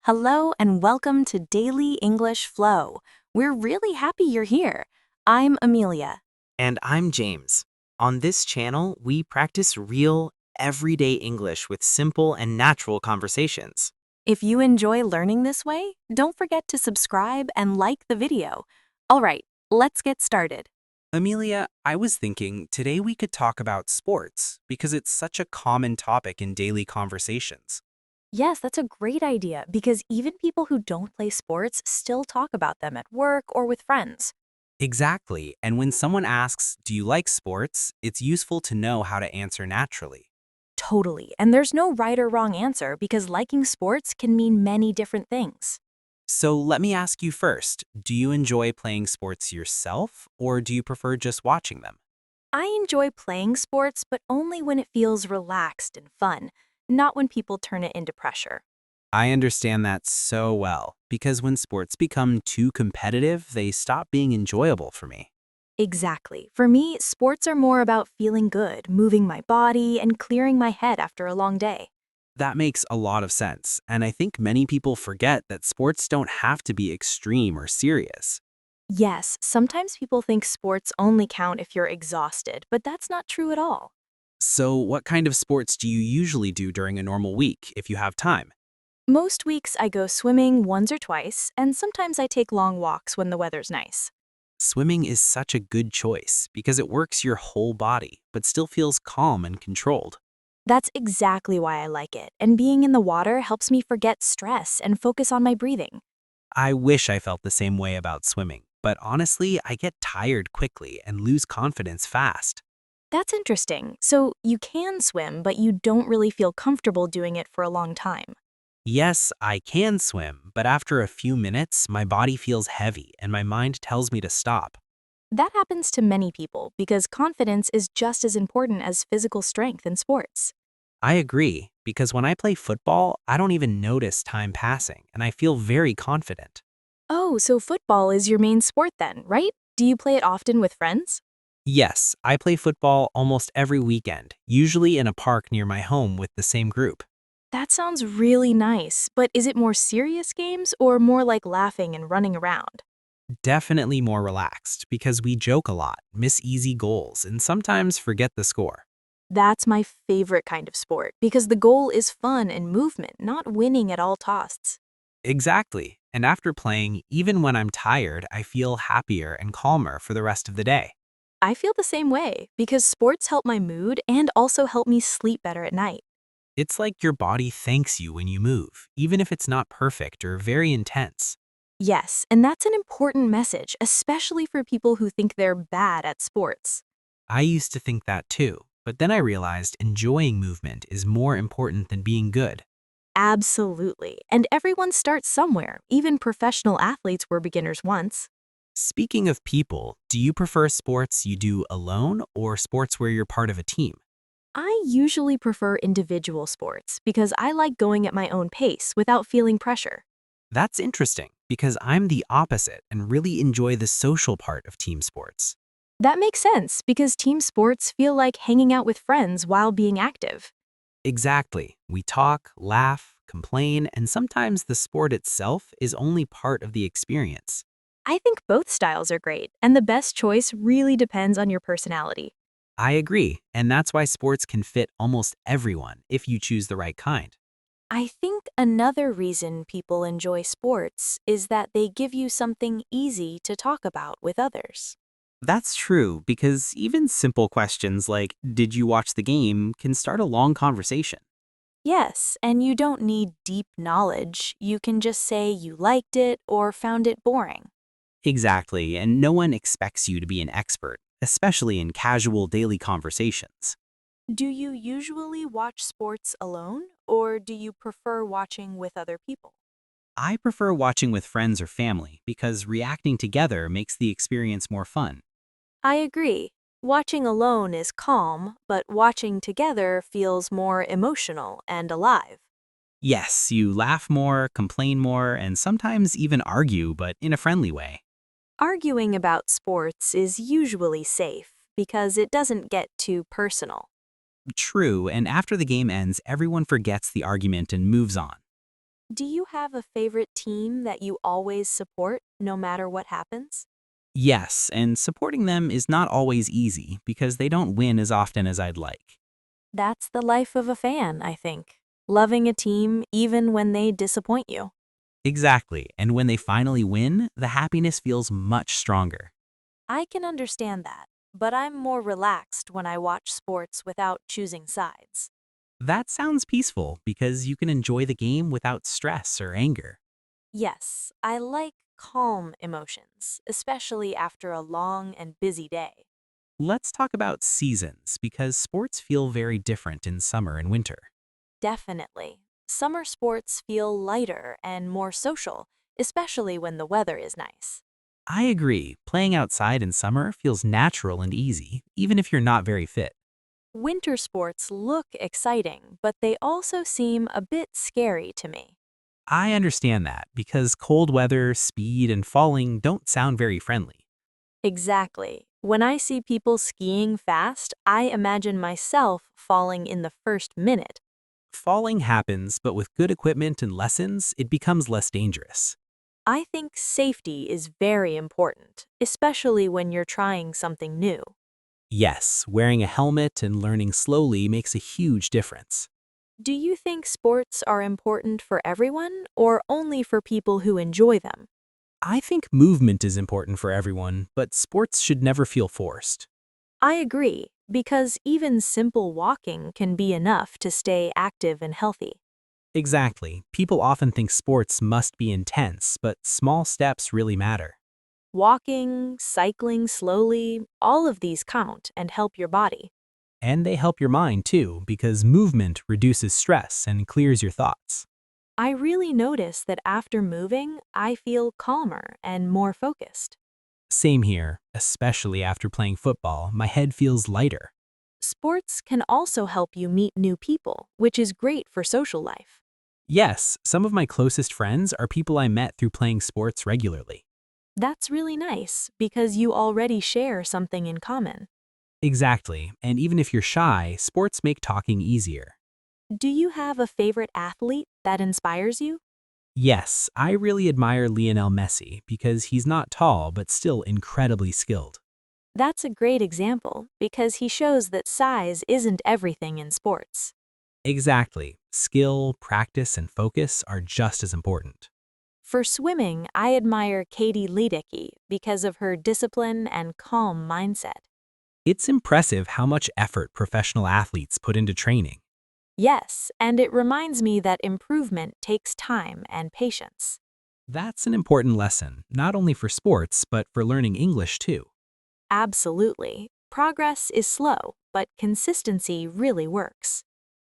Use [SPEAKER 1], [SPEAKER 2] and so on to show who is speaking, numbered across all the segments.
[SPEAKER 1] Hello and welcome to Daily English Flow. We're really happy you're here. I'm Amelia.
[SPEAKER 2] And I'm James. On this channel, we practice real, everyday English with simple and natural conversations.
[SPEAKER 1] If you enjoy learning this way, don't forget to subscribe and like the video. All right, let's get started.
[SPEAKER 2] Amelia, I was thinking today we could talk about sports because it's such a common topic in daily conversations.
[SPEAKER 1] Yes, that's a great idea because even people who don't play sports still talk about them at work or with friends.
[SPEAKER 2] Exactly, and when someone asks, do you like sports, it's useful to know how to answer naturally.
[SPEAKER 1] Totally, and there's no right or wrong answer because liking sports can mean many different things.
[SPEAKER 2] So let me ask you first, do you enjoy playing sports yourself or do you prefer just watching them?
[SPEAKER 1] I enjoy playing sports, but only when it feels relaxed and fun, not when people turn it into pressure.
[SPEAKER 2] I understand that so well, because when sports become too competitive, they stop being enjoyable for me.
[SPEAKER 1] Exactly. For me, sports are more about feeling good, moving my body, and clearing my head after a long day.
[SPEAKER 2] That makes a lot of sense, and I think many people forget that sports don't have to be extreme or serious.
[SPEAKER 1] Yes, sometimes people think sports only count if you're exhausted, but that's not true at all.
[SPEAKER 2] So what kind of sports do you usually do during a normal week if you have time?
[SPEAKER 1] Most weeks I go swimming once or twice, and sometimes I take long walks when the weather's nice.
[SPEAKER 2] Swimming is such a good choice because it works your whole body, but still feels calm and controlled.
[SPEAKER 1] That's exactly why I like it, and being in the water helps me forget stress and focus on my breathing.
[SPEAKER 2] I wish I felt the same way about swimming, but honestly, I get tired quickly and lose confidence fast.
[SPEAKER 1] That's interesting. So you can swim, but you don't really feel comfortable doing it for a long time.
[SPEAKER 2] Yes, I can swim, but after a few minutes, my body feels heavy and my mind tells me to stop.
[SPEAKER 1] That happens to many people because confidence is just as important as physical strength in sports.
[SPEAKER 2] I agree, because when I play football, I don't even notice time passing and I feel very confident.
[SPEAKER 1] Oh, so football is your main sport then, right? Do you play it often with friends?
[SPEAKER 2] Yes, I play football almost every weekend, usually in a park near my home with the same group.
[SPEAKER 1] That sounds really nice, but is it more serious games or more like laughing and running around?
[SPEAKER 2] Definitely more relaxed because we joke a lot, miss easy goals, and sometimes forget the score.
[SPEAKER 1] That's my favorite kind of sport because the goal is fun and movement, not winning at all costs.
[SPEAKER 2] Exactly. And after playing, even when I'm tired, I feel happier and calmer for the rest of the day.
[SPEAKER 1] I feel the same way because sports help my mood and also help me sleep better at night.
[SPEAKER 2] It's like your body thanks you when you move, even if it's not perfect or very intense.
[SPEAKER 1] Yes, and that's an important message, especially for people who think they're bad at sports.
[SPEAKER 2] I used to think that too, but then I realized enjoying movement is more important than being good.
[SPEAKER 1] Absolutely. And everyone starts somewhere. Even professional athletes were beginners once.
[SPEAKER 2] Speaking of people, do you prefer sports you do alone or sports where you're part of a team?
[SPEAKER 1] I usually prefer individual sports because I like going at my own pace without feeling pressure.
[SPEAKER 2] That's interesting because I'm the opposite and really enjoy the social part of team sports.
[SPEAKER 1] That makes sense because team sports feel like hanging out with friends while being active.
[SPEAKER 2] Exactly. We talk, laugh, complain, and sometimes the sport itself is only part of the experience.
[SPEAKER 1] I think both styles are great, and the best choice really depends on your personality.
[SPEAKER 2] I agree, and that's why sports can fit almost everyone if you choose the right kind.
[SPEAKER 1] I think another reason people enjoy sports is that they give you something easy to talk about with others.
[SPEAKER 2] That's true because even simple questions like, did you watch the game, can start a long conversation.
[SPEAKER 1] Yes, and you don't need deep knowledge. You can just say you liked it or found it boring.
[SPEAKER 2] Exactly, and no one expects you to be an expert, especially in casual daily conversations.
[SPEAKER 1] Do you usually watch sports alone, or do you prefer watching with other people?
[SPEAKER 2] I prefer watching with friends or family because reacting together makes the experience more fun.
[SPEAKER 1] I agree. Watching alone is calm, but watching together feels more emotional and alive.
[SPEAKER 2] Yes, you laugh more, complain more, and sometimes even argue, but in a friendly way.
[SPEAKER 1] Arguing about sports is usually safe because it doesn't get too personal.
[SPEAKER 2] True, and after the game ends, everyone forgets the argument and moves on.
[SPEAKER 1] Do you have a favorite team that you always support, no matter what happens?
[SPEAKER 2] Yes, and supporting them is not always easy because they don't win as often as I'd like.
[SPEAKER 1] That's the life of a fan, I think. Loving a team even when they disappoint you.
[SPEAKER 2] Exactly, and when they finally win, the happiness feels much stronger.
[SPEAKER 1] I can understand that, but I'm more relaxed when I watch sports without choosing sides.
[SPEAKER 2] That sounds peaceful because you can enjoy the game without stress or anger.
[SPEAKER 1] Yes, I like calm emotions, especially after a long and busy day.
[SPEAKER 2] Let's talk about seasons because sports feel very different in summer and winter.
[SPEAKER 1] Definitely. Summer sports feel lighter and more social, especially when the weather is nice.
[SPEAKER 2] I agree, playing outside in summer feels natural and easy, even if you're not very fit.
[SPEAKER 1] Winter sports look exciting, but they also seem a bit scary to me.
[SPEAKER 2] I understand that because cold weather, speed, and falling don't sound very friendly.
[SPEAKER 1] Exactly. When I see people skiing fast, I imagine myself falling in the first minute.
[SPEAKER 2] Falling happens, but with good equipment and lessons, it becomes less dangerous.
[SPEAKER 1] I think safety is very important, especially when you're trying something new.
[SPEAKER 2] Yes, wearing a helmet and learning slowly makes a huge difference.
[SPEAKER 1] Do you think sports are important for everyone or only for people who enjoy them?
[SPEAKER 2] I think movement is important for everyone, but sports should never feel forced.
[SPEAKER 1] I agree, because even simple walking can be enough to stay active and healthy.
[SPEAKER 2] Exactly. People often think sports must be intense, but small steps really matter.
[SPEAKER 1] Walking, cycling slowly, all of these count and help your body.
[SPEAKER 2] And they help your mind too, because movement reduces stress and clears your thoughts.
[SPEAKER 1] I really notice that after moving, I feel calmer and more focused.
[SPEAKER 2] Same here, especially after playing football, my head feels lighter.
[SPEAKER 1] Sports can also help you meet new people, which is great for social life.
[SPEAKER 2] Yes, some of my closest friends are people I met through playing sports regularly.
[SPEAKER 1] That's really nice because you already share something in common.
[SPEAKER 2] Exactly, and even if you're shy, sports make talking easier.
[SPEAKER 1] Do you have a favorite athlete that inspires you?
[SPEAKER 2] Yes, I really admire Lionel Messi because he's not tall but still incredibly skilled.
[SPEAKER 1] That's a great example because he shows that size isn't everything in sports.
[SPEAKER 2] Exactly. Skill, practice, and focus are just as important.
[SPEAKER 1] For swimming, I admire Katie Ledecky because of her discipline and calm mindset.
[SPEAKER 2] It's impressive how much effort professional athletes put into training.
[SPEAKER 1] Yes, and it reminds me that improvement takes time and patience.
[SPEAKER 2] That's an important lesson, not only for sports, but for learning English too.
[SPEAKER 1] Absolutely. Progress is slow, but consistency really works.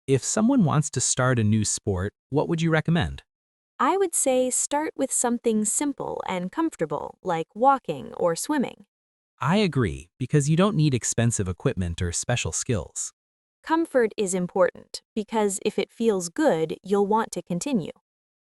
[SPEAKER 2] If someone wants to start a new sport, what would you recommend?
[SPEAKER 1] I would say start with something simple and comfortable, like walking or swimming.
[SPEAKER 2] I agree, because you don't need expensive equipment or special skills.
[SPEAKER 1] Comfort is important because if it feels good, you'll want to continue.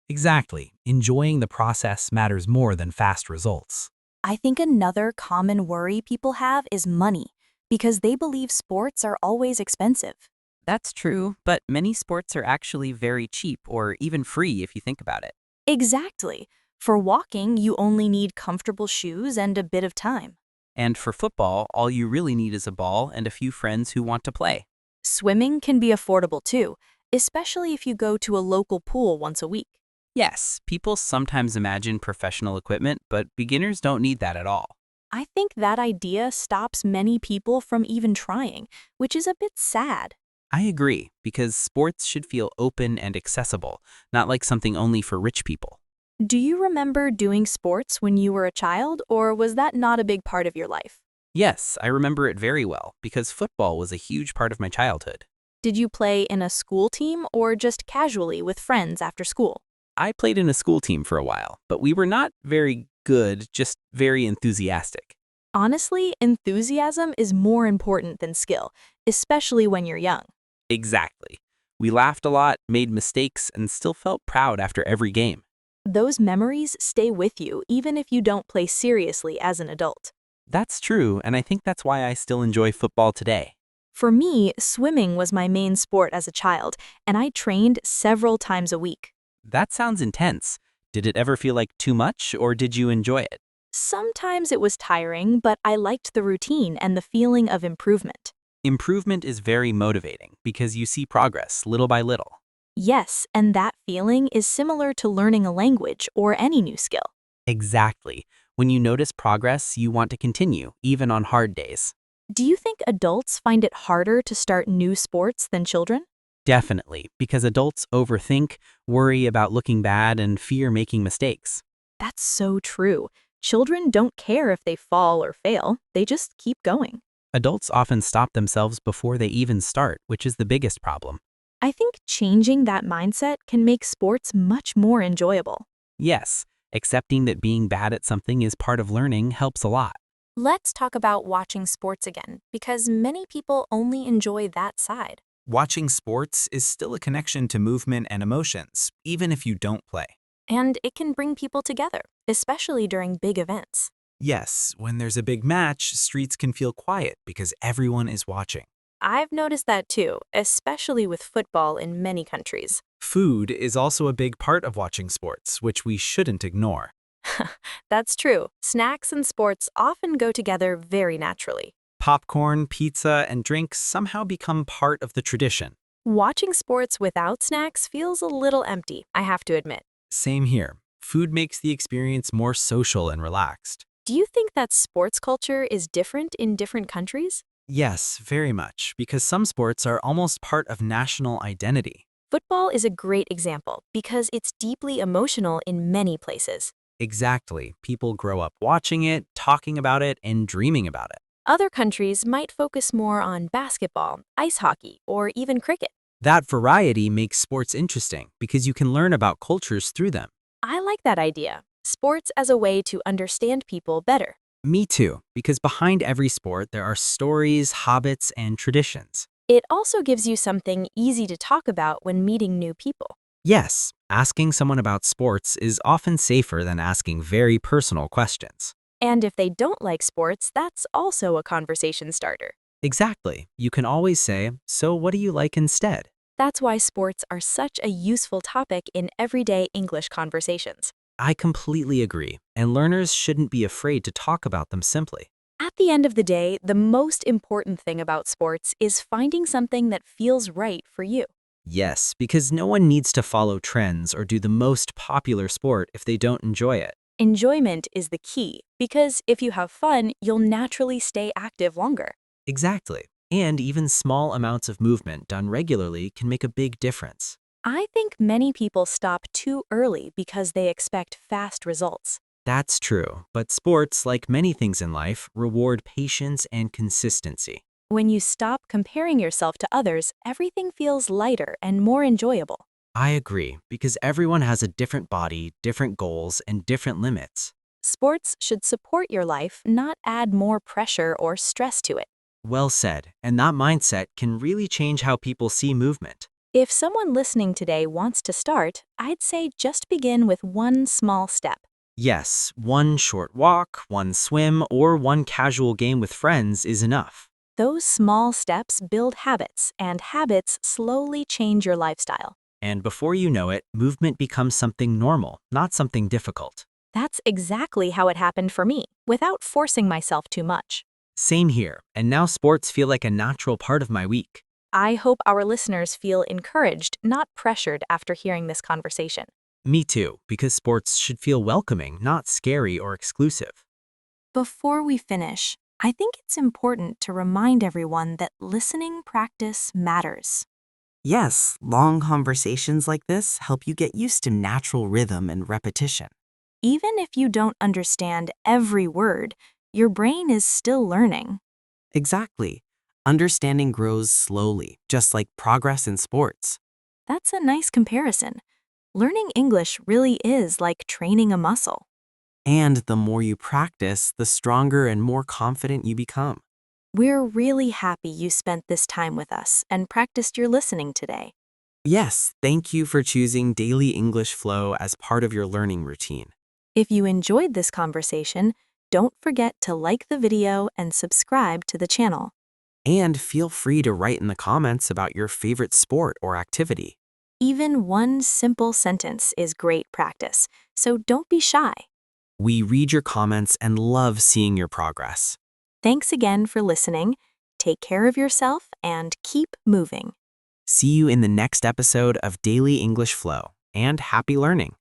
[SPEAKER 2] Exactly. Enjoying the process matters more than fast results.
[SPEAKER 1] I think another common worry people have is money, because they believe sports are always expensive.
[SPEAKER 3] That's true, but many sports are actually very cheap or even free if you think about it.
[SPEAKER 1] Exactly. For walking, you only need comfortable shoes and a bit of time.
[SPEAKER 3] And for football, all you really need is a ball and a few friends who want to play.
[SPEAKER 1] Swimming can be affordable too, especially if you go to a local pool once a week.
[SPEAKER 3] Yes, people sometimes imagine professional equipment, but beginners don't need that at all.
[SPEAKER 1] I think that idea stops many people from even trying, which is a bit sad.
[SPEAKER 3] I agree, because sports should feel open and accessible, not like something only for rich people.
[SPEAKER 1] Do you remember doing sports when you were a child, or was that not a big part of your life?
[SPEAKER 3] Yes, I remember it very well, because football was a huge part of my childhood.
[SPEAKER 1] Did you play in a school team or just casually with friends after school?
[SPEAKER 3] I played in a school team for a while, but we were not very good, just very enthusiastic.
[SPEAKER 1] Honestly, enthusiasm is more important than skill, especially when you're young.
[SPEAKER 3] Exactly. We laughed a lot, made mistakes, and still felt proud after every game.
[SPEAKER 1] Those memories stay with you even if you don't play seriously as an adult.
[SPEAKER 3] That's true, and I think that's why I still enjoy football today.
[SPEAKER 1] For me, swimming was my main sport as a child, and I trained several times a week.
[SPEAKER 3] That sounds intense. Did it ever feel like too much, or did you enjoy it?
[SPEAKER 1] Sometimes it was tiring, but I liked the routine and the feeling of improvement.
[SPEAKER 3] Improvement is very motivating because you see progress little by little.
[SPEAKER 1] Yes, and that feeling is similar to learning a language or any new skill.
[SPEAKER 3] Exactly. When you notice progress, you want to continue, even on hard days.
[SPEAKER 1] Do you think adults find it harder to start new sports than children?
[SPEAKER 3] Definitely, because adults overthink, worry about looking bad, and fear making mistakes.
[SPEAKER 1] That's so true. Children don't care if they fall or fail, they just keep going.
[SPEAKER 3] Adults often stop themselves before they even start, which is the biggest problem.
[SPEAKER 1] I think changing that mindset can make sports much more enjoyable.
[SPEAKER 3] Yes, accepting that being bad at something is part of learning helps a lot.
[SPEAKER 1] Let's talk about watching sports again, because many people only enjoy that side.
[SPEAKER 4] Watching sports is still a connection to movement and emotions, even if you don't play.
[SPEAKER 1] And it can bring people together, especially during big events.
[SPEAKER 4] Yes, when there's a big match, streets can feel quiet because everyone is watching.
[SPEAKER 1] I've noticed that too, especially with football in many countries.
[SPEAKER 4] Food is also a big part of watching sports, which we shouldn't ignore.
[SPEAKER 1] That's true. Snacks and sports often go together very naturally.
[SPEAKER 4] Popcorn, pizza, and drinks somehow become part of the tradition.
[SPEAKER 1] Watching sports without snacks feels a little empty, I have to admit.
[SPEAKER 4] Same here. Food makes the experience more social and relaxed.
[SPEAKER 1] Do you think that sports culture is different in different countries?
[SPEAKER 4] Yes, very much, because some sports are almost part of national identity.
[SPEAKER 1] Football is a great example because it's deeply emotional in many places.
[SPEAKER 4] Exactly. People grow up watching it, talking about it, and dreaming about it.
[SPEAKER 1] Other countries might focus more on basketball, ice hockey, or even cricket.
[SPEAKER 4] That variety makes sports interesting because you can learn about cultures through them.
[SPEAKER 1] I like that idea. Sports as a way to understand people better.
[SPEAKER 4] Me too, because behind every sport there are stories, habits, and traditions.
[SPEAKER 1] It also gives you something easy to talk about when meeting new people.
[SPEAKER 4] Yes, asking someone about sports is often safer than asking very personal questions.
[SPEAKER 1] And if they don't like sports, that's also a conversation starter.
[SPEAKER 4] Exactly. You can always say, "So what do you like instead?"
[SPEAKER 1] That's why sports are such a useful topic in everyday English conversations.
[SPEAKER 4] I completely agree, and learners shouldn't be afraid to talk about them simply.
[SPEAKER 1] At the end of the day, the most important thing about sports is finding something that feels right for you.
[SPEAKER 4] Yes, because no one needs to follow trends or do the most popular sport if they don't enjoy it.
[SPEAKER 1] Enjoyment is the key, because if you have fun, you'll naturally stay active longer.
[SPEAKER 4] Exactly. And even small amounts of movement done regularly can make a big difference.
[SPEAKER 1] I think many people stop too early because they expect fast results.
[SPEAKER 4] That's true, but sports, like many things in life, reward patience and consistency.
[SPEAKER 1] When you stop comparing yourself to others, everything feels lighter and more enjoyable.
[SPEAKER 4] I agree, because everyone has a different body, different goals, and different limits.
[SPEAKER 1] Sports should support your life, not add more pressure or stress to it.
[SPEAKER 4] Well said, and that mindset can really change how people see movement.
[SPEAKER 1] If someone listening today wants to start, I'd say just begin with one small step.
[SPEAKER 4] Yes, one short walk, one swim, or one casual game with friends is enough.
[SPEAKER 1] Those small steps build habits, and habits slowly change your lifestyle.
[SPEAKER 4] And before you know it, movement becomes something normal, not something difficult.
[SPEAKER 1] That's exactly how it happened for me, without forcing myself too much.
[SPEAKER 4] Same here, and now sports feel like a natural part of my week.
[SPEAKER 1] I hope our listeners feel encouraged, not pressured after hearing this conversation.
[SPEAKER 4] Me too, because sports should feel welcoming, not scary or exclusive.
[SPEAKER 1] Before we finish, I think it's important to remind everyone that listening practice matters.
[SPEAKER 5] Yes, long conversations like this help you get used to natural rhythm and repetition.
[SPEAKER 1] Even if you don't understand every word, your brain is still learning.
[SPEAKER 5] Exactly. Understanding grows slowly, just like progress in sports.
[SPEAKER 1] That's a nice comparison. Learning English really is like training a muscle.
[SPEAKER 5] And the more you practice, the stronger and more confident you become.
[SPEAKER 1] We're really happy you spent this time with us and practiced your listening today.
[SPEAKER 5] Yes, thank you for choosing Daily English Flow as part of your learning routine.
[SPEAKER 1] If you enjoyed this conversation, don't forget to like the video and subscribe to the channel.
[SPEAKER 5] And feel free to write in the comments about your favorite sport or activity.
[SPEAKER 1] Even one simple sentence is great practice, so don't be shy.
[SPEAKER 4] We read your comments and love seeing your progress.
[SPEAKER 1] Thanks again for listening. Take care of yourself and keep moving.
[SPEAKER 4] See you in the next episode of Daily English Flow, and happy learning!